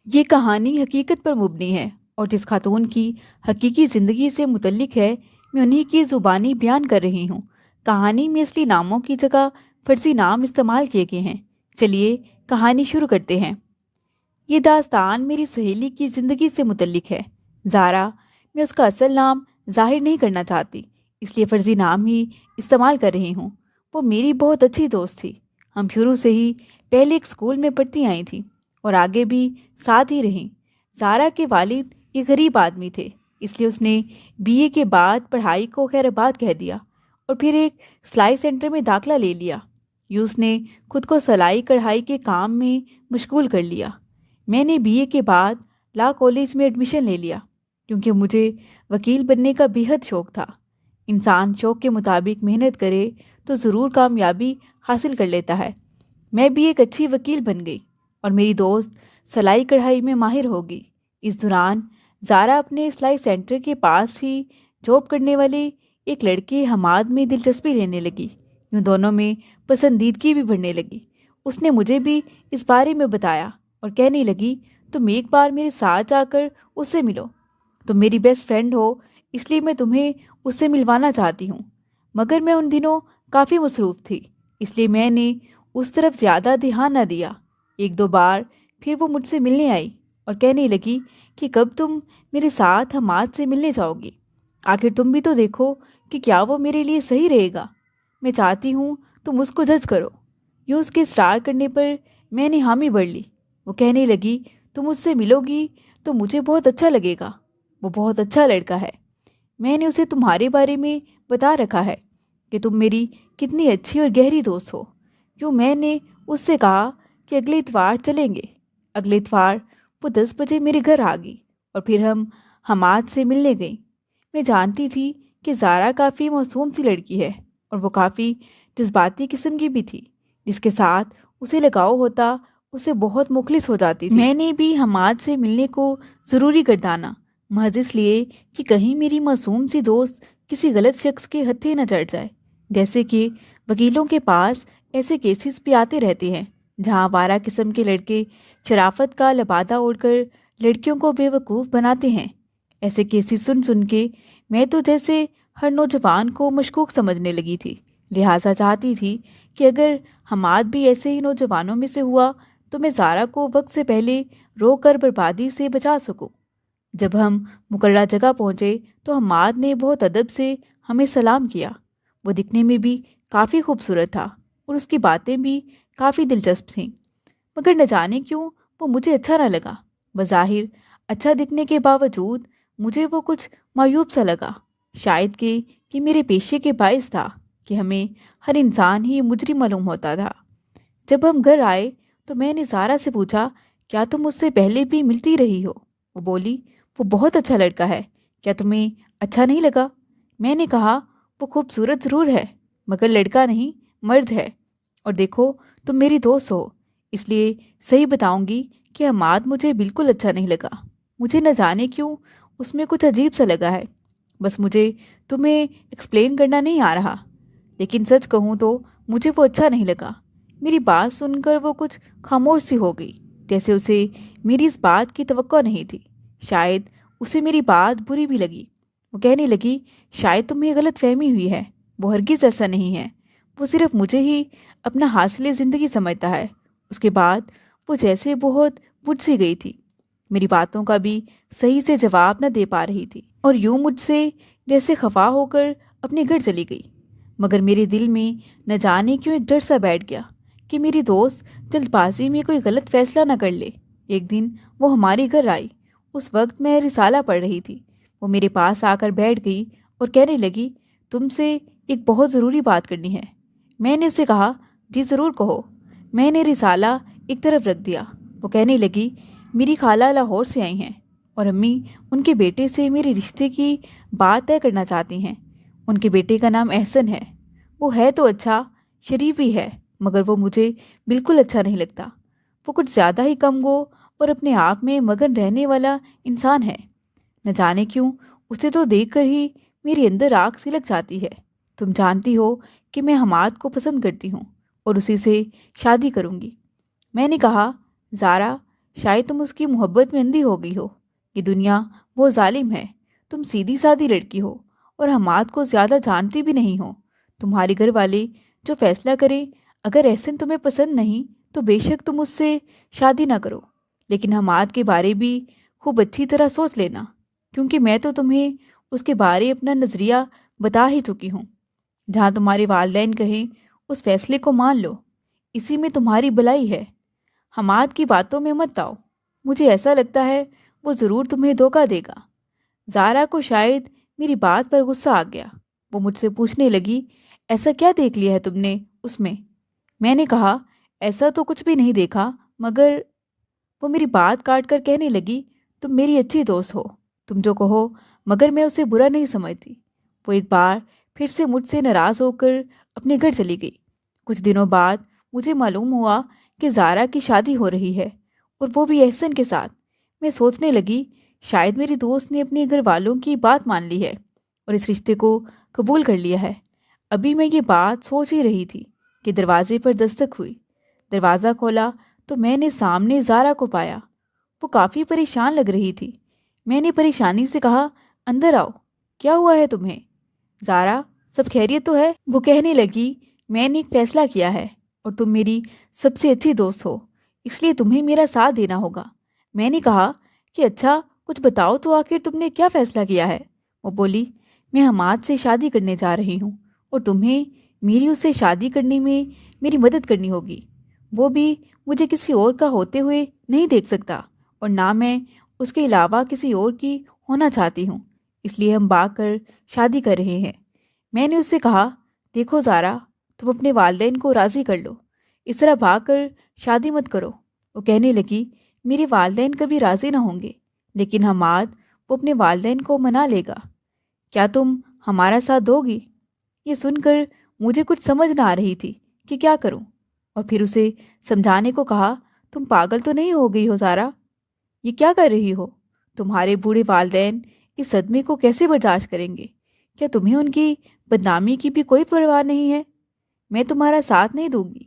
یہ کہانی حقیقت پر مبنی ہے اور جس خاتون کی حقیقی زندگی سے متعلق ہے میں انہی کی زبانی بیان کر رہی ہوں۔ کہانی میں اصلی ناموں کی جگہ فرضی نام استعمال کیے گئے ہیں۔ چلیے کہانی شروع کرتے ہیں۔ یہ داستان میری سہیلی کی زندگی سے متعلق ہے، زارا۔ میں اس کا اصل نام ظاہر نہیں کرنا چاہتی، اس لیے فرضی نام ہی استعمال کر رہی ہوں۔ وہ میری بہت اچھی دوست تھی۔ ہم شروع سے ہی پہلے ایک اسکول میں پڑھتی آئی تھیں اور آگے بھی ساتھ ہی رہیں۔ زارا کے والد ایک غریب آدمی تھے، اس لیے اس نے BA کے بعد پڑھائی کو خیر آباد کہہ دیا اور پھر ایک سلائی سینٹر میں داخلہ لے لیا۔ یوں اس نے خود کو سلائی کڑھائی کے کام میں مشغول کر لیا۔ میں نے BA کے بعد لا کالج میں ایڈمیشن لے لیا کیونکہ مجھے وکیل بننے کا بے حد شوق تھا۔ انسان شوق کے مطابق محنت کرے تو ضرور کامیابی حاصل کر لیتا ہے۔ میں بھی ایک اچھی وکیل بن گئی اور میری دوست سلائی کڑھائی میں ماہر ہو گئی۔ اس دوران زارا اپنے سلائی سینٹر کے پاس ہی جاب کرنے والے ایک لڑکے حماد میں دلچسپی لینے لگی۔ یوں دونوں میں پسندیدگی بھی بڑھنے لگی۔ اس نے مجھے بھی اس بارے میں بتایا اور کہنے لگی تم ایک بار میرے ساتھ جا کر اس سے ملو، تم میری بیسٹ فرینڈ ہو اس لیے میں تمہیں اس سے ملوانا چاہتی ہوں۔ مگر میں ان دنوں کافی مصروف تھی، اس لیے میں نے اس طرف زیادہ دھیان نہ دیا۔ ایک دو بار پھر وہ مجھ سے ملنے آئی اور کہنے لگی کہ کب تم میرے ساتھ حماد سے ملنے جاؤ گی؟ آخر تم بھی تو دیکھو کہ کیا وہ میرے لیے صحیح رہے گا۔ میں چاہتی ہوں تم اس کو جج کرو۔ یوں اس کے اصرار کرنے پر میں نے حامی بھر لی۔ وہ کہنے لگی تم اس سے ملو گی تو مجھے بہت اچھا لگے گا، وہ بہت اچھا لڑکا ہے۔ میں نے اسے تمہارے بارے میں بتا رکھا ہے کہ تم میری کتنی اچھی اور گہری دوست ہو۔ یوں میں نے اس سے کہا کہ اگلے اتوار چلیں گے۔ اگلے اتوار وہ 10 بجے میرے گھر آ گئی اور پھر ہم حماد سے ملنے گئیں۔ میں جانتی تھی کہ زارا کافی معصوم سی لڑکی ہے اور وہ کافی جذباتی قسم کی بھی تھی۔ جس کے ساتھ اسے لگاؤ ہوتا اسے بہت مخلص ہو جاتی تھی۔ میں نے بھی حماد سے ملنے کو ضروری گردانا، محض اس لیے کہ کہیں میری معصوم سی دوست کسی غلط شخص کے ہتھے نہ چڑھ جائے۔ جیسے کہ وکیلوں کے پاس ایسے کیسز بھی آتے رہتے ہیں جہاں آوارہ قسم کے لڑکے شرافت کا لبادہ اوڑھ کر لڑکیوں کو بے وقوف بناتے ہیں۔ ایسے کیسز سن سن کے میں تو جیسے ہر نوجوان کو مشکوک سمجھنے لگی تھی، لہٰذا چاہتی تھی کہ اگر حماد بھی ایسے ہی نوجوانوں میں سے ہوا تو میں زارا کو وقت سے پہلے روک کر بربادی سے بچا سکوں۔ جب ہم مقررہ جگہ پہنچے تو حماد نے بہت ادب سے ہمیں سلام کیا۔ وہ دکھنے میں بھی کافی خوبصورت تھا اور اس کی باتیں بھی کافی دلچسپ تھیں، مگر نہ جانے کیوں وہ مجھے اچھا نہ لگا۔ بظاہر اچھا دکھنے کے باوجود مجھے وہ کچھ معیوب سا لگا، شاید کہ یہ میرے پیشے کے باعث تھا کہ ہمیں ہر انسان ہی مجرم معلوم ہوتا تھا۔ جب ہم گھر آئے تو میں نے زارا سے پوچھا کیا تم اس سے پہلے بھی ملتی رہی ہو؟ وہ بولی وہ بہت اچھا لڑکا ہے، کیا تمہیں اچھا نہیں لگا؟ میں نے کہا وہ خوبصورت ضرور ہے مگر لڑکا نہیں، مرد ہے، اور دیکھو تم میری دوست ہو اس لیے صحیح بتاؤں گی کہ حماد مجھے بالکل اچھا نہیں لگا۔ مجھے نہ جانے کیوں اس میں کچھ عجیب سا لگا ہے، بس مجھے تمہیں ایکسپلین کرنا نہیں آ رہا، لیکن سچ کہوں تو مجھے وہ اچھا نہیں لگا۔ میری بات سن کر وہ کچھ خاموش سی ہو گئی، جیسے اسے میری اس بات کی توقع نہیں تھی۔ شاید اسے میری بات بری بھی لگی۔ وہ کہنے لگی شاید تمہیں غلط فہمی ہوئی ہے، وہ ہرگز ایسا نہیں ہے، وہ صرف مجھے ہی اپنا حاصل زندگی سمجھتا ہے۔ اس کے بعد وہ جیسے بہت بجھ سی گئی تھی، میری باتوں کا بھی صحیح سے جواب نہ دے پا رہی تھی اور یوں مجھ سے جیسے خفا ہو کر اپنے گھر چلی گئی۔ مگر میرے دل میں نہ جانے کیوں ایک ڈر سا بیٹھ گیا کہ میری دوست جلد بازی میں کوئی غلط فیصلہ نہ کر لے۔ ایک دن وہ ہمارے گھر آئی، اس وقت میں رسالہ پڑھ رہی تھی۔ وہ میرے پاس آ کر بیٹھ گئی اور کہنے لگی تم سے ایک بہت ضروری بات کرنی ہے۔ میں نے اسے کہا جی ضرور کہو۔ میں نے رسالہ ایک طرف رکھ دیا۔ وہ کہنے لگی میری خالہ لاہور سے آئی ہیں اور امی ان کے بیٹے سے میرے رشتے کی بات طے کرنا چاہتی ہیں۔ ان کے بیٹے کا نام احسن ہے، وہ ہے تو اچھا، شریف بھی ہے، مگر وہ مجھے بالکل اچھا نہیں لگتا۔ وہ کچھ زیادہ ہی کم گو اور اپنے آپ میں مگن رہنے والا انسان ہے۔ نہ جانے کیوں اسے تو دیکھ کر ہی میری اندر آگ سلک جاتی ہے۔ تم جانتی ہو کہ میں حماد کو پسند کرتی ہوں اور اسی سے شادی کروں گی۔ میں نے کہا زارا شاید تم اس کی محبت میں اندھی ہو گئی ہو. یہ دنیا بہت ظالم ہے. تم سیدھی سادھی لڑکی ہو اور حماد کو زیادہ جانتی بھی نہیں ہو. تمہارے گھر والے جو فیصلہ کریں، اگر احسن تمہیں پسند نہیں تو بے شک تم اس سے شادی نہ کرو، لیکن حماد کے بارے بھی خوب اچھی طرح سوچ لینا، کیونکہ میں تو تمہیں اس کے بارے اپنا نظریہ بتا ہی چکی ہوں. جہاں تمہارے والدین کہیں اس فیصلے کو مان لو، اسی میں تمہاری بھلائی ہے. حماد کی باتوں میں مت آؤ، مجھے ایسا لگتا ہے وہ ضرور تمہیں دھوکہ دے گا. زارا کو شاید میری بات پر غصہ آ گیا. وہ مجھ سے پوچھنے لگی، ایسا کیا دیکھ لیا ہے تم نے اس میں؟ میں نے کہا، ایسا تو کچھ بھی نہیں دیکھا، مگر… وہ میری بات کاٹ کر کہنے لگی، تم میری اچھی دوست ہو، تم جو کہو، مگر میں اسے برا نہیں سمجھتی. وہ ایک بار پھر سے مجھ سے ناراض ہو کر اپنے گھر چلی گئی. کچھ دنوں بعد مجھے معلوم ہوا کہ زارا کی شادی ہو رہی ہے، اور وہ بھی احسن کے ساتھ. میں سوچنے لگی شاید میری دوست نے اپنے گھر والوں کی بات مان لی ہے اور اس رشتے کو قبول کر لیا ہے. ابھی میں یہ بات سوچ ہی رہی تھی کہ دروازے پر دستک ہوئی. دروازہ کھولا تو میں نے سامنے زارا کو پایا. وہ کافی پریشان لگ رہی تھی. میں نے پریشانی سے کہا، اندر آؤ، کیا ہوا ہے تمہیں؟ زارا، سب خیریت تو ہے؟ وہ کہنے لگی، میں نے ایک فیصلہ کیا ہے اور تم میری سب سے اچھی دوست ہو، اس لیے تمہیں میرا ساتھ دینا ہوگا. میں نے کہا کہ اچھا، کچھ بتاؤ تو آخر تم نے کیا فیصلہ کیا ہے؟ وہ بولی، میں حماد سے شادی کرنے جا رہی ہوں اور تمہیں میری اس سے شادی کرنے میں میری مدد کرنی ہوگی. وہ بھی مجھے کسی اور کا ہوتے ہوئے نہیں دیکھ سکتا، اور نہ میں اس کے علاوہ کسی اور کی ہونا چاہتی ہوں، اس لیے ہم بھاگ کر شادی کر رہے ہیں. میں نے اس سے کہا، دیکھو زارا، تم اپنے والدین کو راضی کر لو، اس طرح بھاگ کر شادی مت کرو. وہ کہنے لگی، میرے والدین کبھی راضی نہ ہوں گے، لیکن حماد، وہ اپنے والدین کو منا لے گا. کیا تم ہمارا ساتھ دو گی؟ یہ سن کر مجھے کچھ سمجھ نہ آ رہی تھی کہ کیا کروں، اور پھر اسے سمجھانے کو کہا، تم پاگل تو نہیں ہو گئی ہو زارا؟ یہ کیا کر رہی ہو؟ تمہارے بوڑھے والدین اس صدمے کو کیسے برداشت کریں گے؟ کیا تمہیں ان کی بدنامی کی بھی کوئی پرواہ نہیں ہے؟ میں تمہارا ساتھ نہیں دوں گی.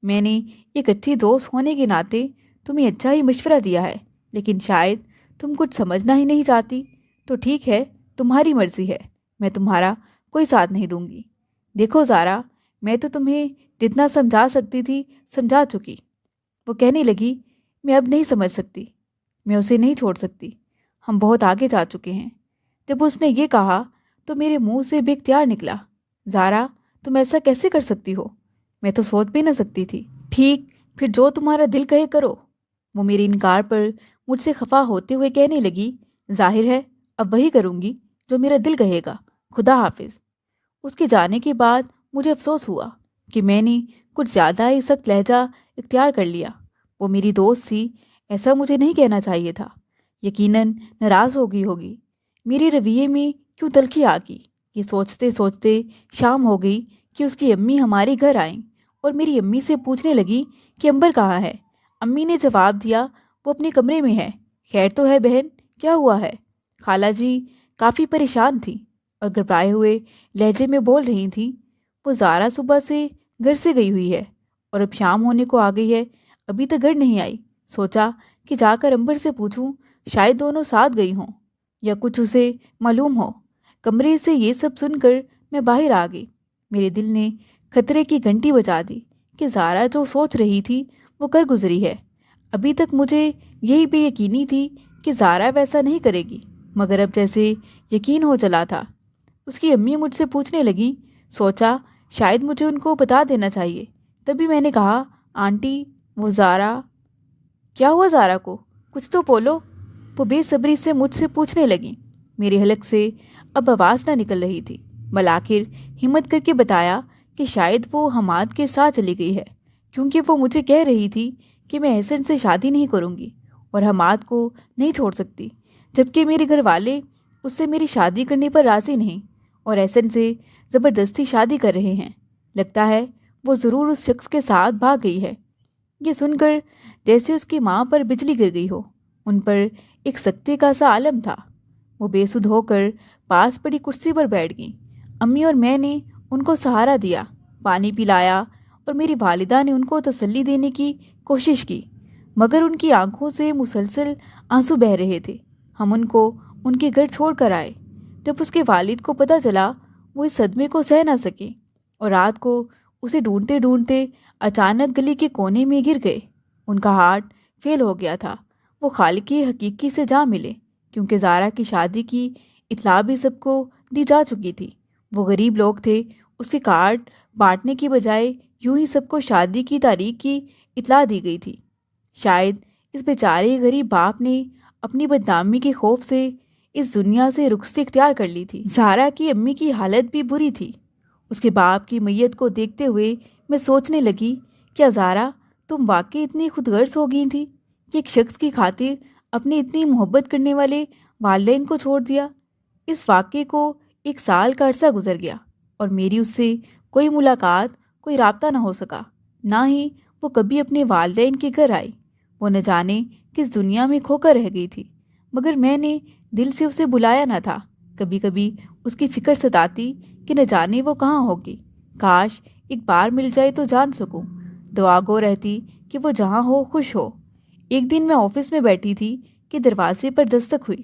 میں نے ایک اچھی دوست ہونے کے ناطے تمہیں اچھا ہی مشورہ دیا ہے، لیکن شاید تم کچھ سمجھنا ہی نہیں چاہتی. تو ٹھیک ہے، تمہاری مرضی ہے، میں تمہارا کوئی ساتھ نہیں دوں گی. دیکھو زارا، میں تو تمہیں جتنا سمجھا سکتی تھی سمجھا چکی. وہ کہنے لگی، میں اب نہیں سمجھ سکتی، میں اسے نہیں چھوڑ سکتی، ہم بہت آگے جا چکے ہیں. جب اس نے یہ کہا تو میرے منہ سے بے اختیار نکلا، زارا، تم ایسا کیسے کر سکتی ہو؟ میں تو سوچ بھی نہ سکتی تھی. ٹھیک، پھر جو تمہارا دل کہے کرو. وہ میرے انکار پر مجھ سے خفا ہوتے ہوئے کہنے لگی، ظاہر ہے اب وہی کروں گی جو میرا دل کہے گا. خدا حافظ. اس کے جانے کے بعد مجھے افسوس ہوا کہ میں نے کچھ زیادہ ہی سخت لہجہ اختیار کر لیا. وہ میری دوست تھی، ایسا مجھے نہیں کہنا چاہیے تھا. یقیناً ناراض ہو گئی ہوگی، میرے رویے میں کیوں تلخی آ گئی. یہ سوچتے سوچتے شام ہو گئی کہ اس کی امی ہمارے گھر آئیں اور میری امی سے پوچھنے لگی کہ امبر کہاں ہے. امی نے جواب دیا، وہ اپنے کمرے میں ہے. خیر تو ہے بہن، کیا ہوا ہے؟ خالہ جی کافی پریشان تھیں اور گھبرائے ہوئے لہجے میں بول رہی تھیں، وہ زارا صبح سے گھر سے گئی ہوئی ہے اور اب شام ہونے کو آ گئی ہے، ابھی تک گھر نہیں آئی. سوچا کہ جا کر امبر سے پوچھوں، شاید دونوں ساتھ گئی ہوں یا کچھ اسے معلوم ہو. کمرے سے یہ سب سن کر میں باہر آ گئی. میرے دل نے خطرے کی گھنٹی بجا دی کہ زارا جو سوچ رہی تھی وہ کر گزری ہے. ابھی تک مجھے یہی بے یقینی تھی کہ زارا ویسا نہیں کرے گی، مگر اب جیسے یقین ہو چلا تھا. اس کی امی مجھ سے پوچھنے لگیں. سوچا شاید مجھے ان کو بتا دینا چاہیے. تبھی میں نے کہا، آنٹی، وہ زارا… کیا ہوا زارا کو؟ کچھ تو بولو. وہ بے صبری سے مجھ سے پوچھنے لگیں. میرے حلق سے اب آواز نہ نکل رہی تھی. بالآخر ہمت کر کے بتایا کہ شاید وہ حماد کے ساتھ چلی گئی ہے، کیونکہ وہ مجھے کہہ رہی تھی کہ میں احسن سے شادی نہیں کروں گی اور حماد کو نہیں چھوڑ سکتی، جبکہ میرے گھر والے اس سے میری شادی کرنے پر راضی نہیں اور احسن سے زبردستی شادی کر رہے ہیں. لگتا ہے وہ ضرور اس شخص کے ساتھ بھاگ گئی ہے. یہ سن کر جیسے اس کی ماں پر بجلی گر گئی ہو. ان پر ایک سکتے کا سا عالم تھا. وہ بے سدھ ہو کر پاس پڑی کرسی پر بیٹھ گئیں. امی اور میں نے ان کو سہارا دیا، پانی پلایا اور میری والدہ نے ان کو تسلی دینے کی کوشش کی. مگر ان کی آنکھوں سے مسلسل آنسو بہہ رہے تھے۔ ہم ان کو ان کے گھر چھوڑ کر آئے۔ جب اس کے والد کو پتہ چلا وہ اس صدمے کو سہ نہ سکے اور رات کو اسے ڈھونڈتے ڈھونڈتے اچانک گلی کے کونے میں گر گئے۔ ان کا ہارٹ فیل ہو گیا تھا۔ وہ خالق حقیقی سے جا ملے، کیونکہ زارا کی شادی کی اطلاع بھی سب کو دی جا چکی تھی۔ وہ غریب لوگ تھے، اس کے کارڈ بانٹنے کی بجائے یوں ہی سب کو شادی کی تاریخ کی اطلاع دی گئی تھی۔ شاید اس بیچارے غریب باپ نے اپنی بدنامی کے خوف سے اس دنیا سے رخصتی اختیار کر لی تھی۔ زارا کی امی کی حالت بھی بری تھی۔ اس کے باپ کی میت کو دیکھتے ہوئے میں سوچنے لگی، کیا زارا تم واقعی اتنی خود غرض ہو گئی تھی کہ ایک شخص کی خاطر اپنے اتنی محبت کرنے والے والدین کو چھوڑ دیا؟ اس واقعے کو 1 سال کا عرصہ گزر گیا اور میری اس سے کوئی ملاقات، کوئی رابطہ نہ ہو سکا، نہ ہی وہ کبھی اپنے والدین کے گھر آئی۔ وہ نہ جانے کس دنیا میں کھو کر رہ گئی تھی، مگر میں نے دل سے اسے بلایا نہ تھا۔ کبھی کبھی اس کی فکر ستاتی کہ نہ جانے وہ کہاں ہوگی، کاش ایک بار مل جائے تو جان سکوں۔ دعا گو رہتی کہ وہ جہاں ہو خوش ہو۔ ایک دن میں آفس میں بیٹھی تھی کہ دروازے پر دستک ہوئی۔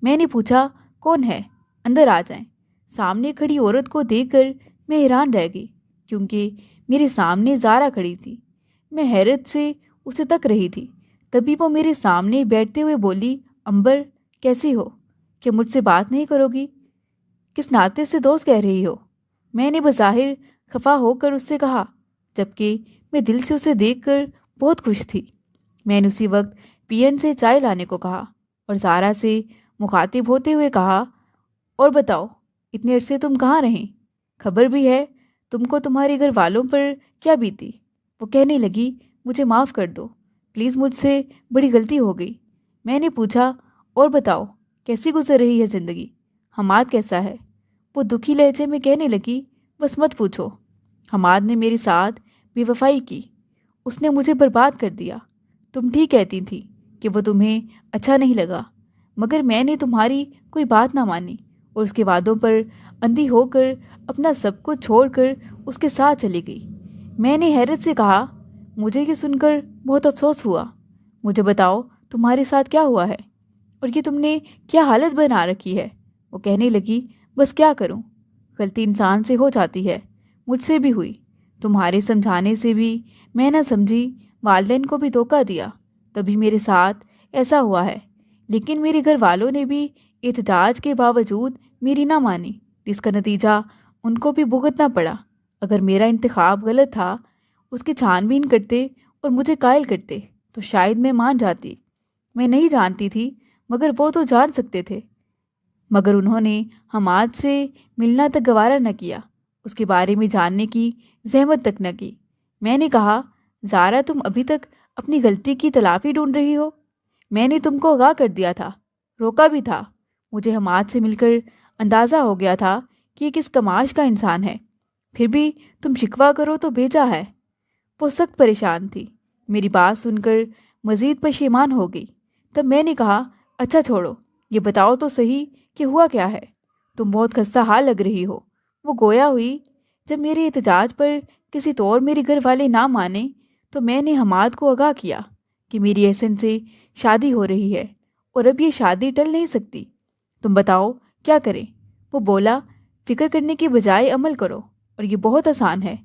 میں نے پوچھا، کون ہے؟ اندر آ جائیں۔ سامنے کھڑی عورت کو دیکھ کر میں حیران رہ گئی، کیونکہ میرے سامنے زارا کھڑی تھی۔ میں حیرت سے اسے تک رہی تھی، تبھی وہ میرے سامنے بیٹھتے ہوئے بولی، امبر کیسی ہو؟ کیا مجھ سے بات نہیں کرو گی؟ کس ناطے سے دوست کہہ رہی ہو؟ میں نے بظاہر خفا ہو کر اس سے کہا، جبکہ میں دل سے اسے دیکھ کر بہت خوش تھی۔ میں نے اسی وقت پین سے چائے لانے کو کہا اور زارا سے مخاطب ہوتے ہوئے کہا، اور بتاؤ اتنے عرصے تم کہاں رہیں؟ خبر بھی ہے تم کو تمہارے گھر والوں پر کیا بیتی؟ وہ کہنے لگی، مجھے معاف کر دو پلیز، مجھ سے بڑی غلطی ہو گئی۔ میں نے پوچھا، اور بتاؤ کیسی گزر رہی ہے زندگی؟ حماد کیسا ہے؟ وہ دکھی لہجے میں کہنے لگی، بس مت پوچھو، حماد نے میرے ساتھ بے وفائی کی، اس نے مجھے برباد کر دیا۔ تم ٹھیک کہتی تھی کہ وہ تمہیں اچھا نہیں لگا، مگر میں نے تمہاری کوئی بات نہ مانی اور اس کے وعدوں پر اندھی ہو کر اپنا سب کچھ چھوڑ کر اس کے ساتھ چلی گئی۔ میں نے حیرت سے کہا، مجھے یہ سن کر بہت افسوس ہوا۔ مجھے بتاؤ تمہارے ساتھ کیا ہوا ہے اور یہ تم نے کیا حالت بنا رکھی ہے؟ وہ کہنے لگی، بس کیا کروں، غلطی انسان سے ہو جاتی ہے، مجھ سے بھی ہوئی، تمہارے سمجھانے سے بھی میں نہ سمجھی، والدین کو بھی دھوکہ دیا، تبھی میرے ساتھ ایسا ہوا ہے۔ لیکن میرے گھر والوں نے بھی احتجاج کے باوجود میری نہ مانی، جس کا نتیجہ ان کو بھی بھگتنا پڑا۔ اگر میرا انتخاب غلط تھا، اس کی چھان بین کرتے اور مجھے قائل کرتے تو شاید میں مان جاتی۔ میں نہیں جانتی تھی، مگر وہ تو جان سکتے تھے۔ مگر انہوں نے حماد سے ملنا تک گوارا نہ کیا، اس کے بارے میں جاننے کی زحمت تک نہ کی۔ میں نے کہا، زارا تم ابھی تک اپنی غلطی کی تلافی ڈھونڈ رہی ہو؟ میں نے تم کو آگاہ کر دیا تھا، روکا بھی تھا۔ مجھے حماد سے مل کر اندازہ ہو گیا تھا کہ یہ کس کماش کا انسان ہے، پھر بھی تم شکوہ کرو تو بھیجا ہے۔ وہ سخت پریشان تھی، میری بات سن کر مزید پشیمان ہو گئی۔ تب میں نے کہا، اچھا چھوڑو، یہ بتاؤ تو صحیح کہ ہوا کیا ہے؟ تم بہت خستہ حال لگ رہی ہو۔ وہ گویا ہوئی، جب میرے احتجاج پر کسی طور میرے گھر والے نہ مانے تو میں نے حماد کو آگاہ کیا کہ میری احسن سے شادی ہو رہی ہے اور اب یہ شادی ٹل نہیں سکتی۔ تم بتاؤ کیا کریں؟ وہ بولا، فکر کرنے کی بجائے عمل کرو، اور یہ بہت آسان ہے۔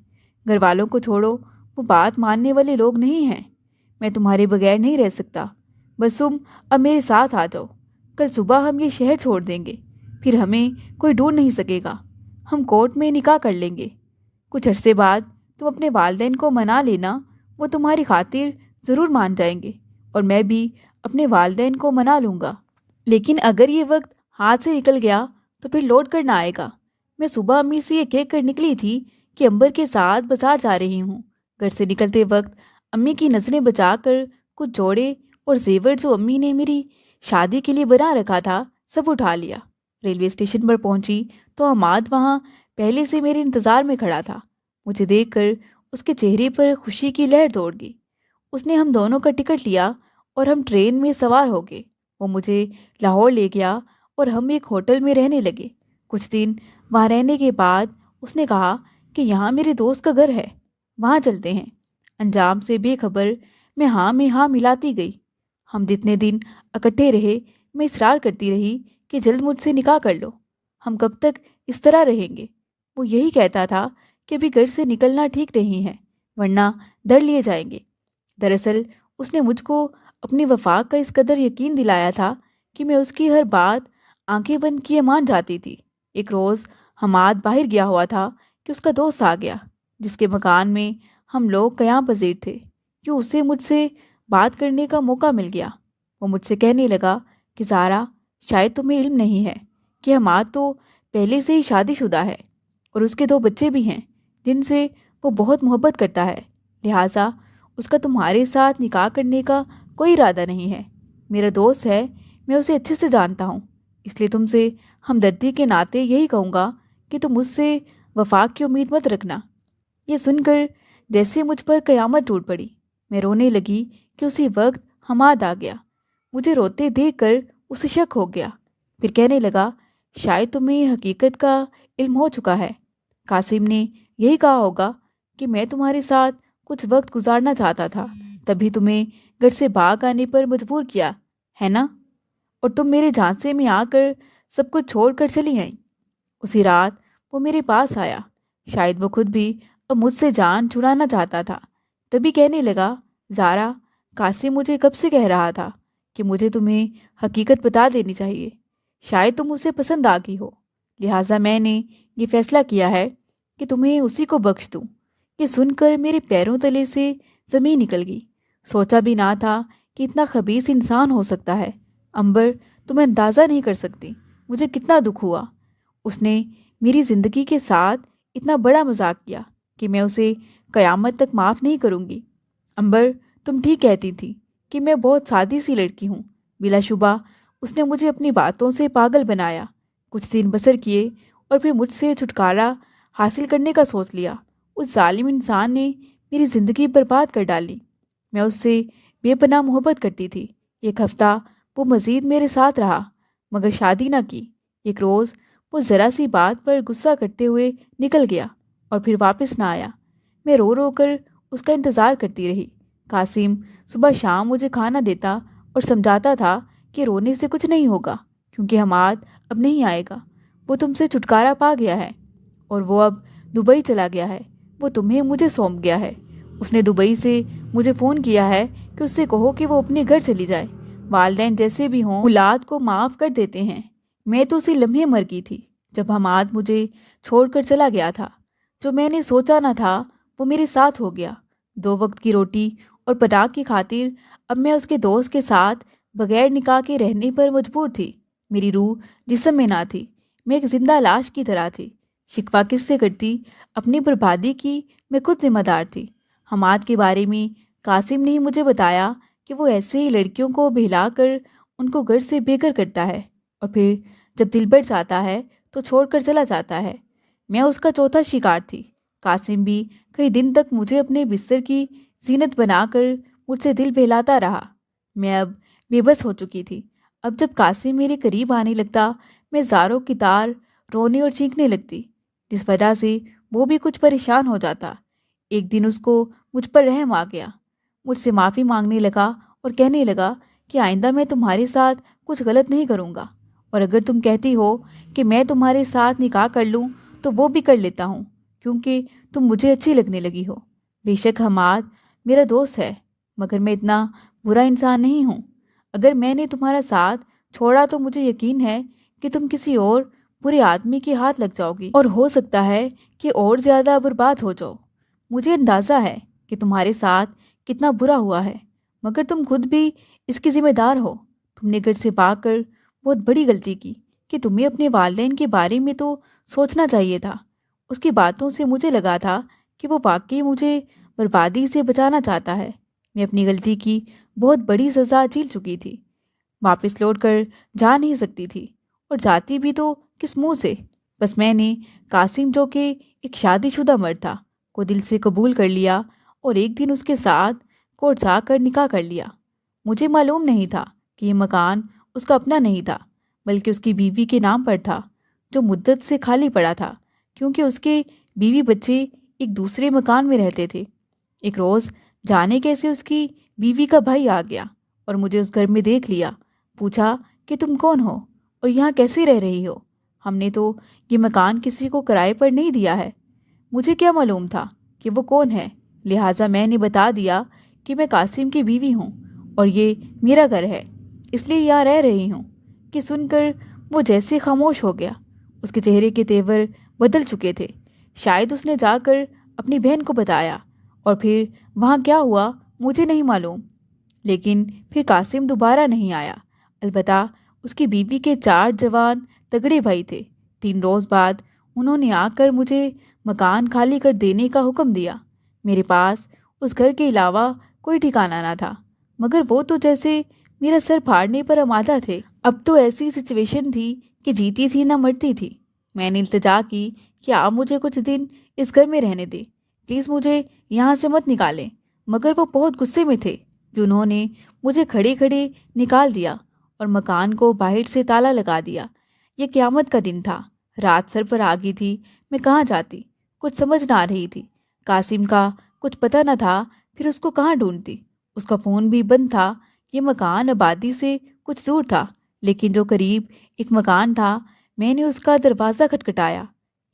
گھر والوں کو چھوڑو، وہ بات ماننے والے لوگ نہیں ہیں۔ میں تمہارے بغیر نہیں رہ سکتا، بس تم اب میرے ساتھ آ جاؤ۔ کل صبح ہم یہ شہر چھوڑ دیں گے، پھر ہمیں کوئی ڈھونڈ نہیں سکے گا، ہم کورٹ میں نکاح کر لیں گے۔ کچھ عرصے بعد تم اپنے والدین کو منا لینا، وہ تمہاری خاطر ضرور مان جائیں گے، اور میں بھی اپنے والدین کو منا لوں گا۔ لیکن اگر یہ وقت ہاتھ سے نکل گیا تو پھر لوٹ کر نہ آئے گا۔ میں صبح امی سے یہ کہہ کر نکلی تھی کہ امبر کے ساتھ بازار جا رہی ہوں۔ گھر سے نکلتے وقت امی کی نظریں بچا کر کچھ جوڑے اور زیور جو امی نے میری شادی کے لیے بنا رکھا تھا سب اٹھا لیا۔ ریلوے اسٹیشن پر پہنچی تو حماد وہاں پہلے سے میرے انتظار میں کھڑا تھا۔ مجھے دیکھ کر اس کے چہرے پر خوشی کی لہر دوڑ گئی۔ اس نے ہم دونوں کا ٹکٹ لیا اور ہم ٹرین میں سوار ہو گئے۔ وہ مجھے لاہور لے گیا اور ہم ایک ہوٹل میں رہنے لگے۔ کچھ دن وہاں رہنے کے بعد اس نے کہا کہ یہاں میرے دوست کا گھر ہے، وہاں چلتے ہیں۔ انجام سے بے خبر میں ہاں ملاتی گئی۔ ہم جتنے دن اکٹھے رہے میں اصرار کرتی رہی کہ جلد مجھ سے نکاح کر لو، ہم کب تک اس طرح رہیں گے۔ وہ یہی کہتا تھا کہ ابھی گھر سے نکلنا ٹھیک نہیں ہے ورنہ در لیے جائیں گے۔ دراصل اس نے مجھ کو اپنی وفا کا اس قدر یقین دلایا تھا کہ میں اس کی ہر بات آنکھیں بند کیے مان جاتی تھی۔ ایک روز حماد باہر گیا ہوا تھا کہ اس کا دوست آ گیا جس کے مکان میں ہم لوگ قیام پذیر تھے۔ یوں اسے مجھ سے بات کرنے کا موقع مل گیا۔ وہ مجھ سے کہنے لگا کہ زارا، شاید تمہیں علم نہیں ہے کہ حماد تو پہلے سے ہی شادی شدہ ہے اور اس کے 2 بچے بھی ہیں جن سے وہ بہت محبت کرتا ہے، لہٰذا اس کا تمہارے ساتھ نکاح کرنے کا کوئی ارادہ نہیں ہے۔ میرا دوست ہے، میں اسے اچھے سے جانتا ہوں، اس لیے تم سے ہمدردی کے ناطے یہی کہوں گا کہ تم مجھ سے وفا کی امید مت رکھنا۔ یہ سن کر جیسے مجھ پر قیامت ٹوٹ پڑی۔ میں رونے لگی کہ اسی وقت حماد آ گیا۔ مجھے روتے دیکھ کر اسے شک ہو گیا۔ پھر کہنے لگا، شاید تمہیں حقیقت کا علم ہو چکا ہے۔ قاسم نے یہی کہا ہوگا کہ میں تمہارے ساتھ کچھ وقت گزارنا چاہتا تھا، تبھی تمہیں گھر سے بھاگ آنے پر مجبور کیا ہے نا، اور تم میرے جھانسے میں آ کر سب کچھ چھوڑ کر چلی آئیں۔ اسی رات وہ میرے پاس آیا، شاید وہ خود بھی اب مجھ سے جان چھڑانا چاہتا تھا۔ تبھی کہنے لگا، زارا، قاسم مجھے کب سے کہہ رہا تھا کہ مجھے تمہیں حقیقت بتا دینی چاہیے، شاید تم اسے پسند آ گئی ہو، لہٰذا میں نے یہ فیصلہ کیا ہے کہ تمہیں اسی کو بخش دوں۔ یہ سن کر میرے پیروں تلے سے زمین نکل گئی۔ سوچا بھی نہ تھا کہ اتنا خبیث انسان ہو سکتا ہے۔ امبر، تمہیں اندازہ نہیں کر سکتی مجھے کتنا دکھ ہوا۔ اس نے میری زندگی کے ساتھ اتنا بڑا مذاق کیا کہ میں اسے قیامت تک معاف نہیں کروں گی۔ امبر، تم ٹھیک کہتی تھی کہ میں بہت سادی سی لڑکی ہوں۔ بلا شبہ اس نے مجھے اپنی باتوں سے پاگل بنایا۔ کچھ دن بسر کیے اور پھر مجھ سے چھٹکارا حاصل کرنے کا سوچ لیا۔ اس ظالم انسان نے میری زندگی برباد کر ڈالی۔ میں اس سے بے پناہ محبت کرتی تھی۔ 1 ہفتہ وہ مزید میرے ساتھ رہا مگر شادی نہ کی۔ ایک روز وہ ذرا سی بات پر غصہ کرتے ہوئے نکل گیا اور پھر واپس نہ آیا۔ میں رو رو کر اس کا انتظار کرتی رہی۔ قاسم صبح شام مجھے کھانا دیتا اور سمجھاتا تھا کہ رونے سے کچھ نہیں ہوگا کیونکہ حماد اب نہیں آئے گا، وہ تم سے چھٹکارا پا گیا ہے اور وہ اب دبئی چلا گیا ہے، وہ تمہیں مجھے سونپ گیا ہے۔ اس نے دبئی سے مجھے فون کیا ہے کہ اس سے کہو کہ وہ اپنے گھر چلی جائے۔ والدین جیسے بھی ہوں اولاد کو معاف کر دیتے ہیں۔ میں تو اسی لمحے مر گئی تھی جب حماد مجھے چھوڑ کر چلا گیا تھا۔ جو میں نے سوچا نہ تھا وہ میرے ساتھ ہو گیا۔ 2 وقت کی روٹی اور پناہ کی خاطر اب میں اس کے دوست کے ساتھ بغیر نکاح کے رہنے پر مجبور تھی۔ میری روح جسم میں نہ تھی، میں ایک زندہ لاش کی طرح تھی۔ شکوہ کس سے کرتی؟ اپنی بربادی کی میں خود ذمہ دار تھی۔ حماد کے بارے میں قاسم نے مجھے بتایا کہ وہ ایسے ہی لڑکیوں کو بہلا کر ان کو گھر سے بے گھر کرتا ہے اور پھر جب دل بڑھ جاتا ہے تو چھوڑ کر چلا جاتا ہے۔ میں اس کا چوتھا شکار تھی۔ قاسم بھی کئی دن تک مجھے اپنے بستر کی زینت بنا کر مجھ سے دل بہلاتا رہا۔ میں اب بے بس ہو چکی تھی۔ اب جب قاسم میرے قریب آنے لگتا میں زاروں کی طرح رونے اور چیخنے لگتی، جس وجہ سے وہ بھی کچھ پریشان ہو جاتا۔ ایک دن اس کو مجھ پر رحم آ گیا، مجھ سے معافی مانگنے لگا اور کہنے لگا کہ آئندہ میں تمہارے ساتھ کچھ غلط نہیں کروں گا، اور اگر تم کہتی ہو کہ میں تمہارے ساتھ نکاح کر لوں تو وہ بھی کر لیتا ہوں کیونکہ تم مجھے اچھی لگنے لگی ہو۔ بے شک حماد میرا دوست ہے مگر میں اتنا برا انسان نہیں ہوں۔ اگر میں نے تمہارا ساتھ چھوڑا تو مجھے یقین ہے کہ تم کسی اور برے آدمی کے ہاتھ لگ جاؤ گی اور ہو سکتا ہے کہ اور زیادہ برباد ہو جاؤ۔ مجھے اندازہ ہے کہ تمہارے ساتھ کتنا برا ہوا ہے مگر تم خود بھی اس کی ذمہ دار ہو۔ تم نے گھر سے بھاگ کر بہت بڑی غلطی کی کہ تمہیں اپنے والدین کے بارے میں تو سوچنا چاہیے تھا۔ اس کی باتوں سے مجھے لگا تھا کہ وہ واقعی مجھے بربادی سے بچانا چاہتا ہے۔ میں اپنی غلطی کی بہت بڑی سزا جھیل چکی تھی، واپس لوٹ کر جا نہیں سکتی تھی، اور جاتی بھی تو کس منہ سے۔ بس میں نے قاسم، جو کہ ایک شادی شدہ مرد تھا، کو دل سے قبول کر لیا اور ایک دن اس کے ساتھ کورٹ جا کر نکاح کر لیا۔ مجھے معلوم نہیں تھا کہ یہ مکان اس کا اپنا نہیں تھا بلکہ اس کی بیوی کے نام پر تھا، جو مدت سے خالی پڑا تھا کیونکہ اس کے بیوی بچے ایک دوسرے مکان میں رہتے تھے۔ ایک روز جانے کیسے اس کی بیوی کا بھائی آ گیا اور مجھے اس گھر میں دیکھ لیا۔ پوچھا کہ تم کون ہو اور یہاں کیسے رہ رہی ہو؟ ہم نے تو یہ مکان کسی کو کرائے پر نہیں دیا ہے۔ مجھے کیا معلوم تھا کہ وہ کون ہے، لہٰذا میں نے بتا دیا کہ میں قاسم کی بیوی ہوں اور یہ میرا گھر ہے، اس لیے یہاں رہ رہی ہوں۔ کہ سن کر وہ جیسے خاموش ہو گیا۔ اس کے چہرے کے تیور بدل چکے تھے۔ شاید اس نے جا کر اپنی بہن کو بتایا، اور پھر وہاں کیا ہوا مجھے نہیں معلوم۔ لیکن پھر قاسم دوبارہ نہیں آیا۔ البتہ اس کی بیوی کے 4 جوان تگڑے بھائی تھے۔ 3 روز بعد انہوں نے آ کر مجھے مکان خالی کر دینے کا حکم دیا۔ میرے پاس اس گھر کے علاوہ کوئی ٹھکانہ نہ تھا، مگر وہ تو جیسے میرا سر پھاڑنے پر آمادہ تھے۔ اب تو ایسی سچویشن تھی کہ جیتی تھی نہ مرتی تھی۔ میں نے التجا کی کہ آپ مجھے کچھ دن اس گھر میں رہنے دیں، پلیز مجھے یہاں سے مت نکالیں۔ مگر وہ بہت غصے میں تھے کہ انہوں نے مجھے کھڑے کھڑے نکال دیا اور مکان کو باہر سے تالا لگا دیا۔ یہ قیامت کا دن تھا، رات سر پر آ گئی تھی۔ میں کہاں جاتی، کچھ سمجھ نہ آ رہی تھی۔ قاسم کا کچھ پتہ نہ تھا، پھر اس کو کہاں ڈھونڈتی؟ اس کا فون بھی بند تھا۔ یہ مکان آبادی سے کچھ دور تھا، لیکن جو قریب ایک مکان تھا، میں نے اس کا دروازہ کھٹکھٹایا۔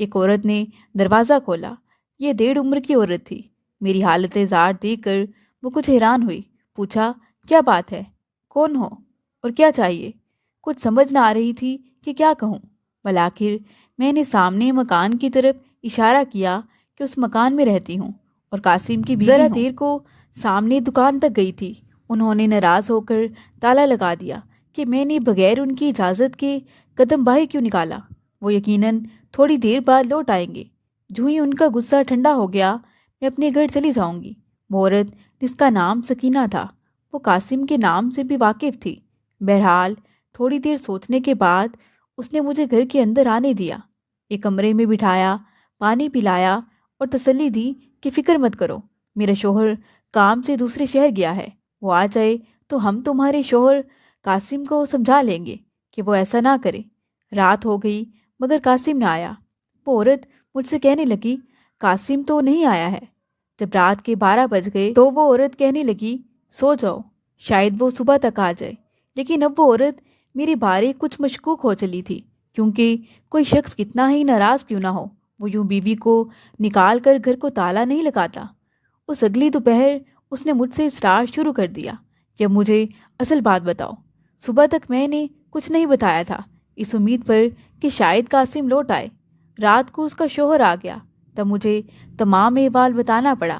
ایک عورت نے دروازہ کھولا۔ یہ 1.5 عمر کی عورت تھی۔ میری حالت زار دیکھ کر وہ کچھ حیران ہوئی۔ پوچھا کیا بات ہے، کون ہو اور کیا چاہیے؟ کچھ سمجھ نہ آ رہی تھی کہ کیا کہوں، بالآخر میں نے سامنے مکان کی طرف اشارہ کیا کہ اس مکان میں رہتی ہوں اور قاسم کی بیوی ذرا دیر کو سامنے دکان تک گئی تھی۔ انہوں نے ناراض ہو کر تالا لگا دیا کہ میں نے بغیر ان کی اجازت کے قدم باہر کیوں نکالا۔ وہ یقیناً تھوڑی دیر بعد لوٹ آئیں گے۔ جو ہی ان کا غصہ ٹھنڈا ہو گیا، میں اپنے گھر چلی جاؤں گی۔ وہ عورت جس کا نام سکینہ تھا، وہ قاسم کے نام سے بھی واقف تھی۔ بہرحال تھوڑی دیر سوچنے کے بعد اس نے مجھے گھر کے اندر آنے دیا، ایک کمرے میں بٹھایا، پانی پلایا اور تسلی دی کہ فکر مت کرو، میرا شوہر کام سے دوسرے شہر گیا ہے، وہ آ جائے تو ہم تمہارے شوہر قاسم کو سمجھا لیں گے کہ وہ ایسا نہ کرے۔ رات ہو گئی مگر قاسم نہ آیا۔ وہ عورت مجھ سے کہنے لگی قاسم تو نہیں آیا ہے۔ جب رات کے 12 بج گئے تو وہ عورت کہنے لگی سو جاؤ، شاید وہ صبح تک آ جائے۔ لیکن اب وہ عورت میرے بارے کچھ مشکوک ہو چلی تھی، کیونکہ کوئی شخص کتنا ہی ناراض کیوں نہ ہو، وہ یوں بیوی کو نکال کر گھر کو تالا نہیں لگاتا۔ اس اگلی دوپہر اس نے مجھ سے اصرار شروع کر دیا کہ اب مجھے اصل بات بتاؤ۔ صبح تک میں نے کچھ نہیں بتایا تھا، اس امید پر کہ شاید قاسم لوٹ آئے۔ رات کو اس کا شوہر آ گیا، تب مجھے تمام احوال بتانا پڑا۔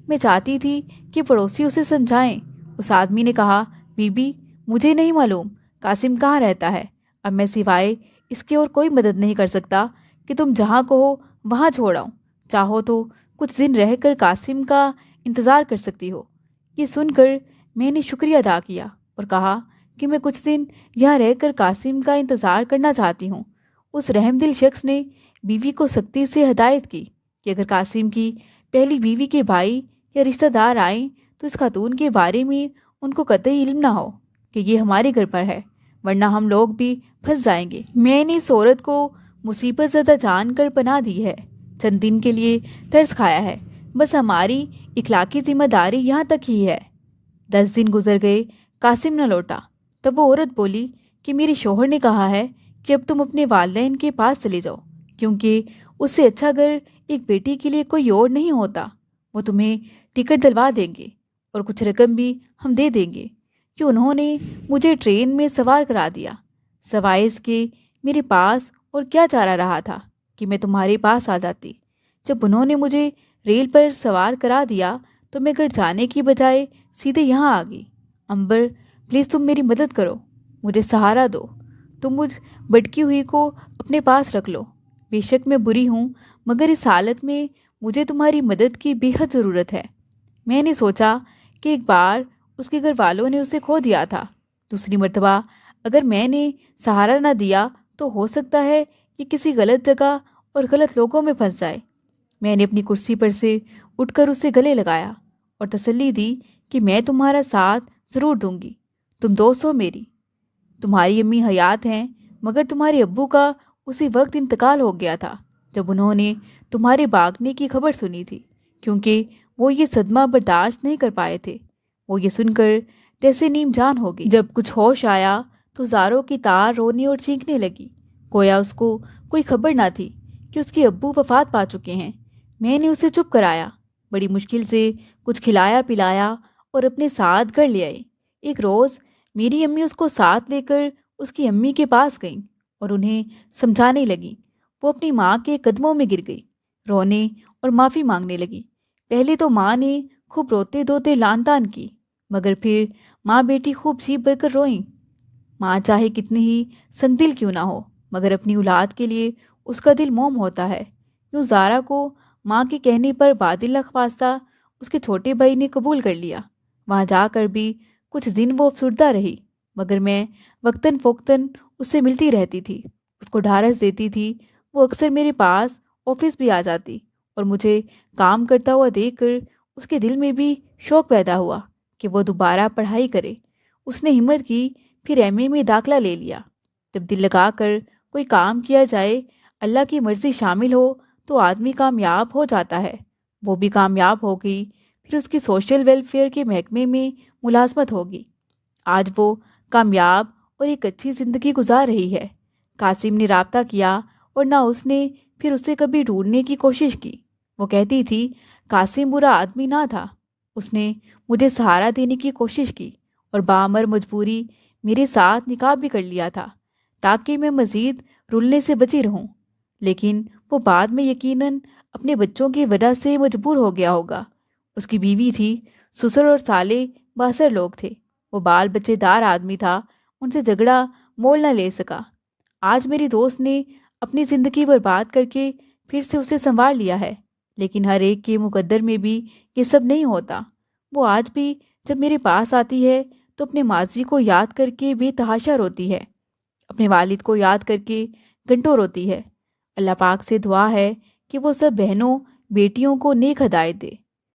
میں چاہتی تھی کہ پڑوسی اسے سمجھائیں۔ اس آدمی نے کہا بی بی مجھے نہیں معلوم قاسم کہاں رہتا ہے، اب میں سوائے اس کے اور کوئی مدد نہیں کر سکتا کہ تم جہاں کہو وہاں چھوڑ آؤں، چاہو تو کچھ دن رہ کر قاسم کا انتظار کر سکتی ہو۔ یہ سن کر میں نے شکریہ ادا کیا اور کہا کہ میں کچھ دن یہاں رہ کر قاسم کا انتظار کرنا چاہتی ہوں۔ اس رحم دل شخص نے بیوی کو سختی سے ہدایت کی کہ اگر قاسم کی پہلی بیوی کے بھائی یا رشتہ دار آئیں تو اس خاتون کے بارے میں ان کو قطعی علم نہ ہو کہ یہ ہمارے گھر پر ہے، ورنہ ہم لوگ بھی پھنس جائیں گے۔ میں نے اس عورت کو مصیبت زدہ جان کر پناہ دی ہے، چند دن کے لیے ترس کھایا ہے، بس ہماری اخلاقی ذمہ داری یہاں تک ہی ہے۔ 10 دن گزر گئے، قاسم نہ لوٹا۔ تب وہ عورت بولی کہ میرے شوہر نے کہا ہے کہ اب تم اپنے والدین کے پاس چلے جاؤ، کیونکہ اس سے اچھا گھر ایک بیٹی کے لیے کوئی اور نہیں ہوتا۔ وہ تمہیں ٹکٹ دلوا دیں گے اور کچھ رقم بھی ہم دے دیں گے۔ کہ انہوں نے مجھے ٹرین میں سوار کرا دیا، سوائے اس کے میرے پاس اور کیا چارہ رہا تھا کہ میں تمہارے پاس آ جاتی۔ جب انہوں نے مجھے ریل پر سوار کرا دیا تو میں گھر جانے کی بجائے سیدھے یہاں آ گئی۔ امبر پلیز تم میری مدد کرو، مجھے سہارا دو، تم مجھ بھٹکی ہوئی کو اپنے پاس رکھ لو۔ بے شک میں بری ہوں، مگر اس حالت میں مجھے تمہاری مدد کی بے حد ضرورت ہے۔ میں نے سوچا کہ ایک بار اس کے گھر والوں نے اسے کھو دیا تھا، دوسری مرتبہ اگر میں نے سہارا نہ دیا تو ہو سکتا ہے کہ کسی غلط جگہ اور غلط لوگوں میں پھنس جائے۔ میں نے اپنی کرسی پر سے اٹھ کر اسے گلے لگایا اور تسلی دی کہ میں تمہارا ساتھ ضرور دوں گی، تم دوست ہو میری۔ تمہاری امی حیات ہیں، مگر تمہارے ابو کا اسی وقت انتقال ہو گیا تھا جب انہوں نے تمہارے بھاگنے کی خبر سنی تھی، کیونکہ وہ یہ صدمہ برداشت نہیں کر پائے تھے۔ وہ یہ سن کر جیسے نیم جان ہو گئی۔ جب کچھ ہوش آیا تو زاروں کی تار رونے اور چینکنے لگی، گویا اس کو کوئی خبر نہ تھی کہ اس کے ابو وفات پا چکے ہیں۔ میں نے اسے چپ کرایا، بڑی مشکل سے کچھ کھلایا پلایا اور اپنے ساتھ گھر لے آئے۔ ایک روز میری امی اس کو ساتھ لے کر اس کی امی کے پاس گئیں اور انہیں سمجھانے لگیں۔ وہ اپنی ماں کے قدموں میں گر گئی، رونے اور معافی مانگنے لگی۔ پہلے تو ماں نے خوب روتے دھوتے لان تان کی، مگر پھر ماں بیٹی خوب جی بھر کر روئیں۔ ماں چاہے کتنی ہی سنگ دل کیوں نہ ہو، مگر اپنی اولاد کے لیے اس کا دل موم ہوتا ہے۔ یوں زارا کو ماں کے کہنے پر بادل خواستہ اس کے چھوٹے بھائی نے قبول کر لیا۔ وہاں جا کر بھی کچھ دن وہ افسردہ رہی، مگر میں وقتاً فوقتاً اس سے ملتی رہتی تھی، اس کو ڈھارس دیتی تھی۔ وہ اکثر میرے پاس آفس بھی آ جاتی اور مجھے کام کرتا ہوا دیکھ کر اس کے دل میں بھی شوق پیدا ہوا کہ وہ دوبارہ پڑھائی کرے۔ اس نے ہمت کی، پھر ایم اے میں داخلہ لے لیا۔ جب دل لگا کر کوئی کام کیا جائے، اللہ کی مرضی شامل ہو تو آدمی کامیاب ہو جاتا ہے۔ وہ بھی کامیاب ہو گئی، پھر اس کی سوشل ویلفیئر کے محکمے میں ملازمت ہوگی۔ آج وہ کامیاب اور ایک اچھی زندگی گزار رہی ہے۔ قاسم نے رابطہ کیا اور نہ اس نے پھر اسے کبھی ڈھونڈنے کی کوشش کی۔ وہ کہتی تھی قاسم برا آدمی نہ تھا، اس نے مجھے سہارا دینے کی کوشش کی اور بامر مجبوری میرے ساتھ نکاح بھی کر لیا تھا تاکہ میں مزید رلنے سے بچی رہوں، لیکن وہ بعد میں یقیناً اپنے بچوں کی وجہ سے مجبور ہو گیا ہوگا۔ اس کی بیوی تھی، سسر اور سالے باثر لوگ تھے۔ وہ بال بچے دار آدمی تھا، ان سے جھگڑا مول نہ لے سکا۔ آج میری دوست نے اپنی زندگی برباد کر کے پھر سے اسے سنوار لیا ہے، لیکن ہر ایک کے مقدر میں بھی یہ سب نہیں ہوتا۔ وہ آج بھی جب میرے پاس آتی ہے تو اپنے ماضی کو یاد کر کے بے تحاشا روتی ہے، اپنے والد کو یاد کر کے گھنٹوں روتی ہے۔ اللہ پاک سے دعا ہے کہ وہ سب بہنوں بیٹیوں کو نیک ہدایت دے۔